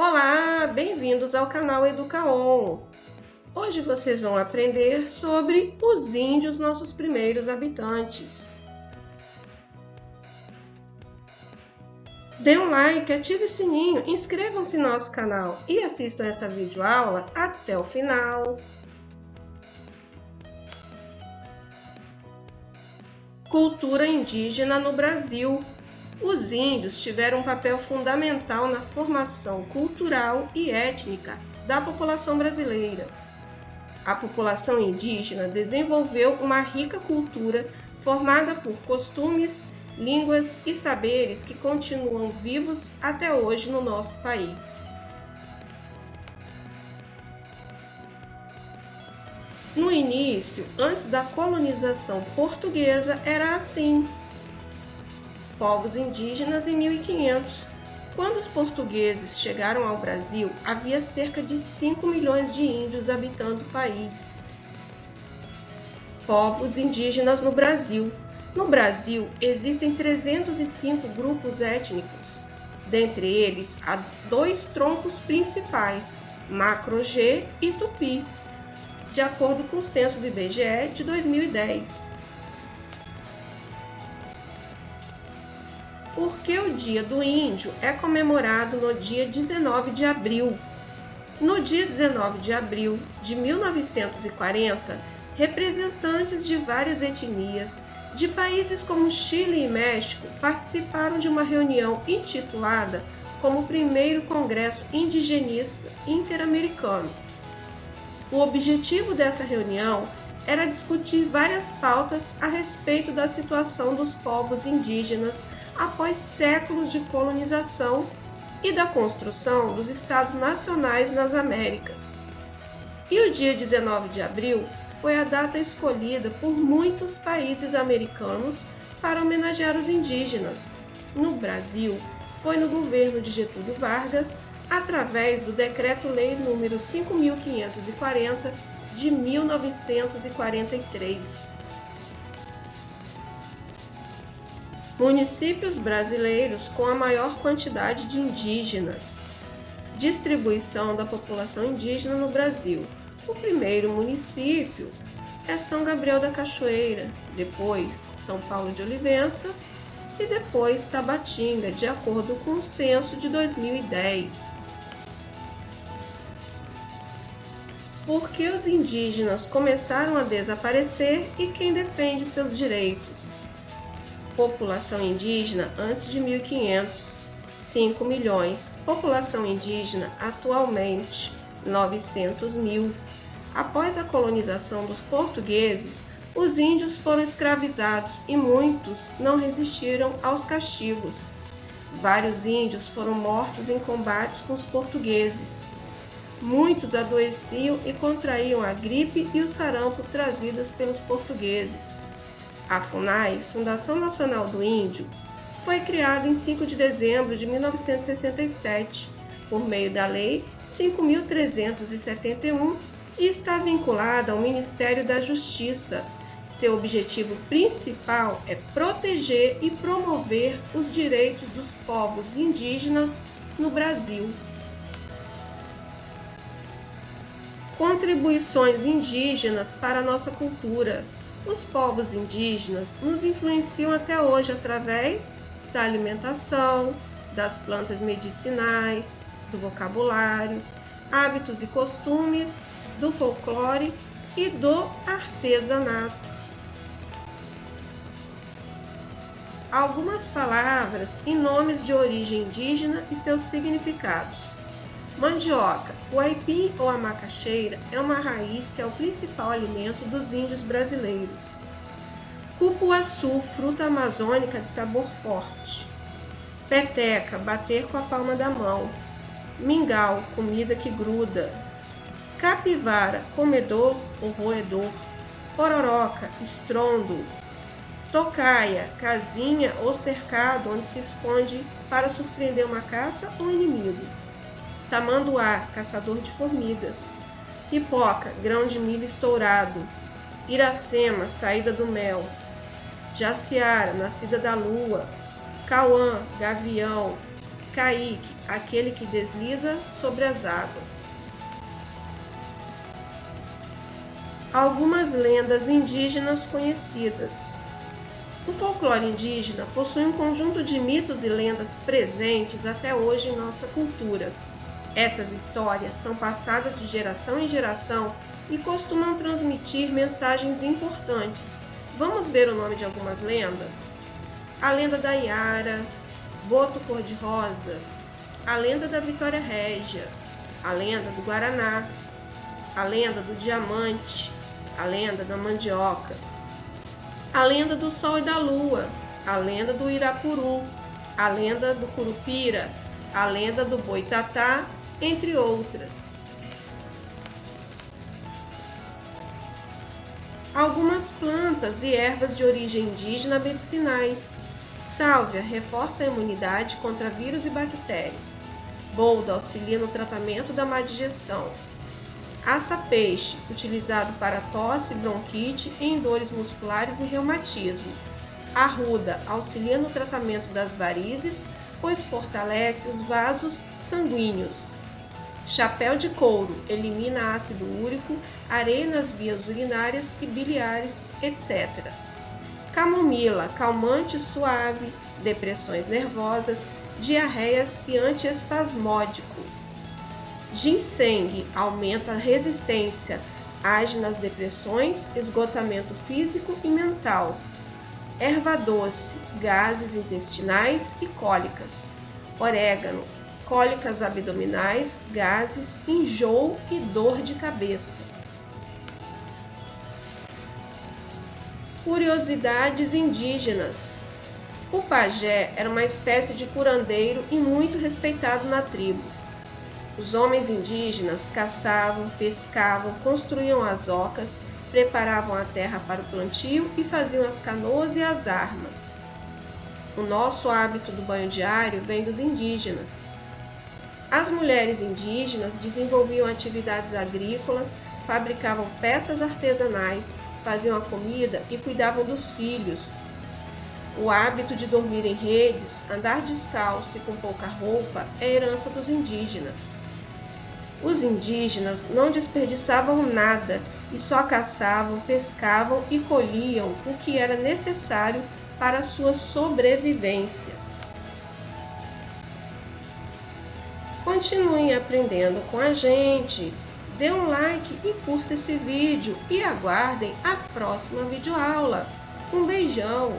Olá, bem-vindos ao canal Educaon. Hoje vocês vão aprender sobre os índios, nossos primeiros habitantes. Dê um like, ative o sininho, inscrevam-se no nosso canal e assistam essa videoaula até o final. Cultura indígena no Brasil. Os índios tiveram um papel fundamental na formação cultural e étnica da população brasileira. A população indígena desenvolveu uma rica cultura formada por costumes, línguas e saberes que continuam vivos até hoje no nosso país. No início, antes da colonização portuguesa, era assim. Povos indígenas em 1500. Quando os portugueses chegaram ao Brasil, havia cerca de 5 milhões de índios habitando o país. Povos indígenas no Brasil. No Brasil, existem 305 grupos étnicos. Dentre eles, há 2 troncos principais, Macro-G e Tupi, de acordo com o censo do IBGE de 2010. Por que o Dia do Índio é comemorado no dia 19 de abril? No dia 19 de abril de 1940, representantes de várias etnias de países como Chile e México participaram de uma reunião intitulada como o Primeiro Congresso Indigenista Interamericano. O objetivo dessa reunião era discutir várias pautas a respeito da situação dos povos indígenas após séculos de colonização e da construção dos Estados Nacionais nas Américas. E o dia 19 de abril foi a data escolhida por muitos países americanos para homenagear os indígenas. No Brasil, foi no governo de Getúlio Vargas, através do Decreto-Lei nº 5.540, de 1943. Municípios brasileiros com a maior quantidade de indígenas. Distribuição da população indígena no Brasil. O primeiro município é São Gabriel da Cachoeira, depois São Paulo de Olivença e depois Tabatinga, de acordo com o censo de 2010. Por que os indígenas começaram a desaparecer e quem defende seus direitos? População indígena antes de 1500, 5 milhões. População indígena atualmente, 900 mil. Após a colonização dos portugueses, os índios foram escravizados e muitos não resistiram aos castigos. Vários índios foram mortos em combates com os portugueses. Muitos adoeciam e contraíam a gripe e o sarampo trazidas pelos portugueses. A FUNAI, Fundação Nacional do Índio, foi criada em 5 de dezembro de 1967, por meio da Lei 5.371 e está vinculada ao Ministério da Justiça. Seu objetivo principal é proteger e promover os direitos dos povos indígenas no Brasil. Contribuições indígenas para a nossa cultura. Os povos indígenas nos influenciam até hoje através da alimentação, das plantas medicinais, do vocabulário, hábitos e costumes, do folclore e do artesanato. Algumas palavras e nomes de origem indígena e seus significados. Mandioca. O aipim ou a macaxeira é uma raiz que é o principal alimento dos índios brasileiros. Cupuaçu, fruta amazônica de sabor forte. Peteca, bater com a palma da mão. Mingau, comida que gruda. Capivara, comedor ou roedor. Pororoca, estrondo. Tocaia, casinha ou cercado onde se esconde para surpreender uma caça ou inimigo. Tamanduá, caçador de formigas. Pipoca, grão de milho estourado. Iracema, saída do mel. Jaciara, nascida da lua. Cauã, gavião. Kaique, aquele que desliza sobre as águas. Algumas lendas indígenas conhecidas. O folclore indígena possui um conjunto de mitos e lendas presentes até hoje em nossa cultura. Essas histórias são passadas de geração em geração e costumam transmitir mensagens importantes. Vamos ver o nome de algumas lendas? A lenda da Iara, Boto Cor-de-Rosa, a lenda da Vitória Régia, a lenda do Guaraná, a lenda do Diamante, a lenda da Mandioca, a lenda do Sol e da Lua, a lenda do Irapuru, a lenda do Curupira, a lenda do Boitatá, entre outras. Algumas plantas e ervas de origem indígena medicinais. Sálvia reforça a imunidade contra vírus e bactérias. Boldo auxilia no tratamento da má digestão. Aça-peixe, utilizado para tosse, bronquite, em dores musculares e reumatismo. Arruda auxilia no tratamento das varizes, pois fortalece os vasos sanguíneos. Chapéu de couro elimina ácido úrico, areia nas vias urinárias e biliares, etc. Camomila, calmante suave, depressões nervosas, diarreias e antiespasmódico. Ginseng aumenta a resistência, age nas depressões, esgotamento físico e mental. Erva doce, gases intestinais e cólicas. Orégano, cólicas abdominais, gases, enjoo e dor de cabeça. Curiosidades indígenas. O pajé era uma espécie de curandeiro e muito respeitado na tribo. Os homens indígenas caçavam, pescavam, construíam as ocas, preparavam a terra para o plantio e faziam as canoas e as armas. O nosso hábito do banho diário vem dos indígenas. As mulheres indígenas desenvolviam atividades agrícolas, fabricavam peças artesanais, faziam a comida e cuidavam dos filhos. O hábito de dormir em redes, andar descalço e com pouca roupa é herança dos indígenas. Os indígenas não desperdiçavam nada e só caçavam, pescavam e colhiam o que era necessário para a sua sobrevivência. Continuem aprendendo com a gente. Dê um like e curta esse vídeo e aguardem a próxima videoaula. Um beijão!